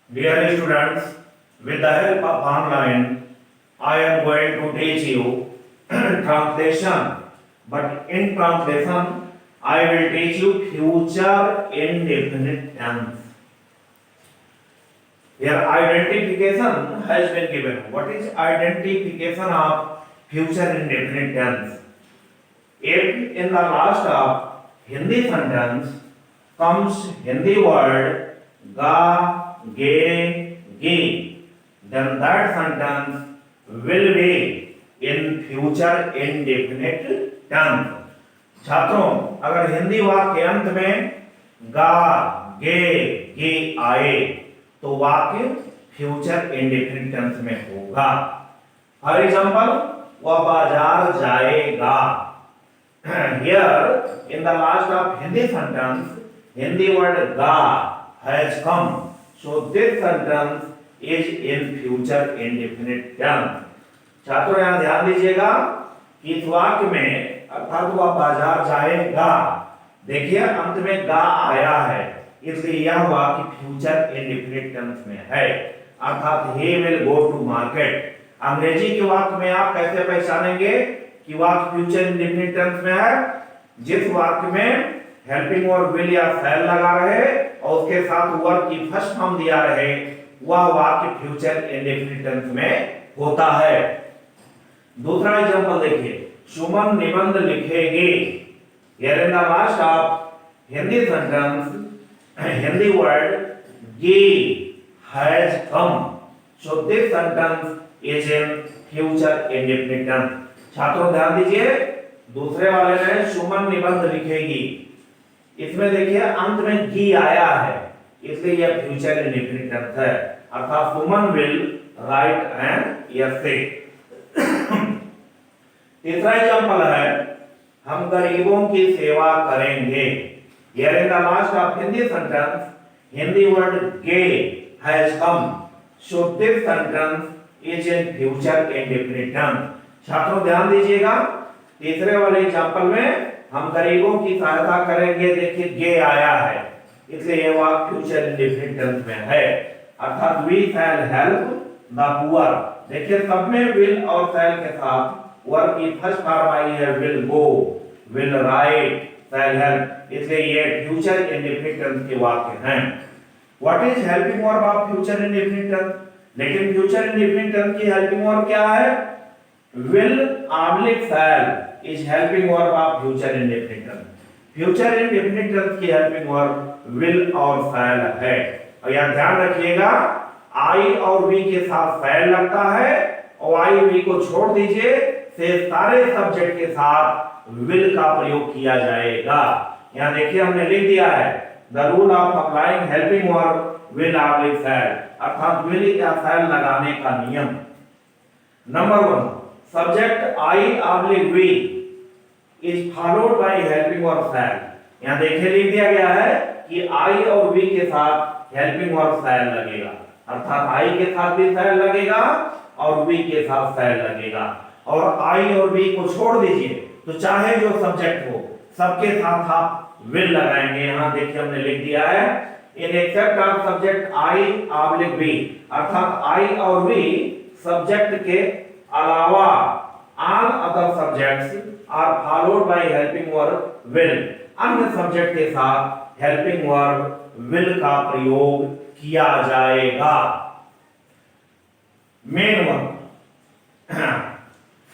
Dear students, with the help of online, I am going to teach you translation. But in translation, I will teach you future indefinite tense. Here identification has been given. What is identification of future indefinite tense? If in the last of Hindi sentence comes Hindi word ga, ge, gi, then that sentence will be in future indefinite tense. छात्रों, अगर हिंदी वाक्य अंत में गा, गे, गी आए तो वाक्य फ्यूचर इंडेफिनिट टेंस में होगा. फॉर एग्जांपल, वह बाजार जाएगा. Here in the last of Hindi sentence, Hindi word ga has come. So this sentence is in future indefinite tense. छात्रों यहाँ ध्यान दीजिएगा कि इस वाक्य में अर्थात वह बाजार जाएगा, देखिए अंत में गा आया है, इसलिए यह वाक्य फ्यूचर इंडेफिनिट टेंस में है. अर्थात he will go to market. अंग्रेजी के वाक्य में आप कैसे पहचानेंगे कि वाक्य फ्यूचर इंडेफिनिट टेंस में है? जिस वाक्य में हेल्पिंग और विल या शैल लगा रहे और उसके साथ वर्ब की फर्स्ट फॉर्म दिया रहे, वह वाक्य फ्यूचर इंडेफिनिट टेंस में होता है. दूसरा एग्जांपल देखिए, सुमन निबंध लिखेगी. Here in the last of Hindi sentence Hindi word गी has come. So this sentence is in future indefinite tense. छात्रों ध्यान दीजिए, दूसरे वाले में सुमन निबंध लिखेगी, इसमें देखिए अंत में गी आया है, इसलिए यह फ्यूचर इंडेफिनिट टेंस है. अर्थात Suman will write an essay. तीसरा एग्जांपल है, हम गरीबों की सेवा करेंगे. Here in the last of Hindi sentence Hindi word गे has come. So this sentence is in future indefinite tense. छात्रों ध्यान दीजिएगा, तीसरे वाले एग्जांपल में हम गरीबों की सहायता करेंगे, देखिए गे आया है, इसलिए यह वाक्य फ्यूचर इंडेफिनिट टेंस में है. अर्थात we shall help the poor. देखिए सब में विल और शैल के साथ वर्ब की फर्स्ट फॉर्म आई है will go, will write, shall help, इसलिए ये फ्यूचर इंडेफिनिट टेंस के वाक्य हैं. What is helping verb of future indefinite tense? लेकिन फ्यूचर इंडेफिनिट टेंस की हेल्पिंग वर्ब क्या है? will oblique shall is helping verb of future indefinite tense. Future indefinite tense की हेल्पिंग वर्ब will और शैल है. और यहां ध्यान रखिएगा, आई और वी के साथ शैल लगता है और आई वी को छोड़ दीजिए, से सारे सब्जेक्ट के साथ will का प्रयोग किया जाएगा. यहां देखिए हमने लिख दिया है the rule of applying helping verb will oblique shall, अर्थात will या शैल लगाने का नियम. Number 1, subject I oblique we is followed by helping verb shall. यहां देखिए लिख दिया गया है कि आई और वी के साथ हेल्पिंग वर्ब शैल लगेगा, अर्थात आई के साथ भी शैल लगेगा और वी के साथ शैल लगेगा. और आई और वी को छोड़ दीजिए, तो चाहे जो सब्जेक्ट हो सबके साथ आप विल लगाएंगे. यहां देखिए हमने लिख दिया है in except of subject I oblique we, अर्थात आई और वी सब्जेक्ट के अलावा all other subjects are followed by helping verb will. अन्य सब्जेक्ट के साथ हेल्पिंग वर्ब विल का प्रयोग किया जाएगा. Main verb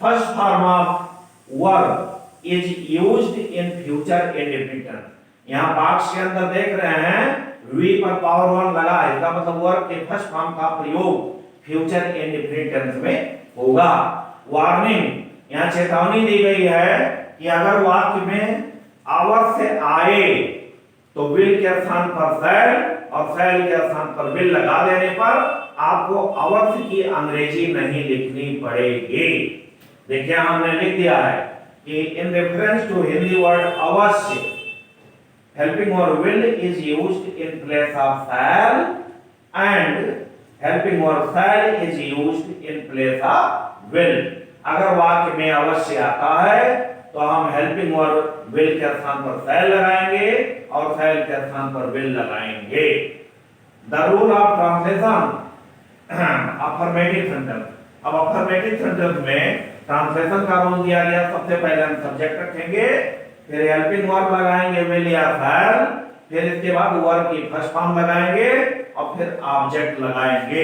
first form of verb is used in future indefinite tense. यहां बॉक्स के अंदर देख रहे हैं वी पर पावर 1 लगा है, इसका मतलब वर्ब के फर्स्ट फॉर्म का प्रयोग फ्यूचर इंडेफिनिट टेंस में होगा. वार्निंग, यहां चेतावनी दी गई है कि अगर वाक्य में अवश्य आए तो विल के स्थान पर शैल और शैल के स्थान पर विल लगा देने पर आपको अवश्य की अंग्रेजी नहीं लिखनी पड़ेगी. देखिए हमने लिख दिया है कि in reference to Hindi word अवश्य helping verb will is used in place of shall and helping verb shall is used in place of will. अगर वाक्य में अवश्य आता है तो हम हेल्पिंग वर्ब विल के स्थान पर शैल लगाएंगे और शैल के स्थान पर विल लगाएंगे. The rule of translation, affirmative sentence. अब अफर्मेटिव सेंटेंस में ट्रांसलेशन का रूल दिया गया, सबसे पहले हम सब्जेक्ट रखेंगे, फिर हेल्पिंग वर्ब लगाएंगे विल या शैल, फिर इसके बाद वर्ब की फर्स्ट फॉर्म लगाएंगे और फिर ऑब्जेक्ट लगाएंगे।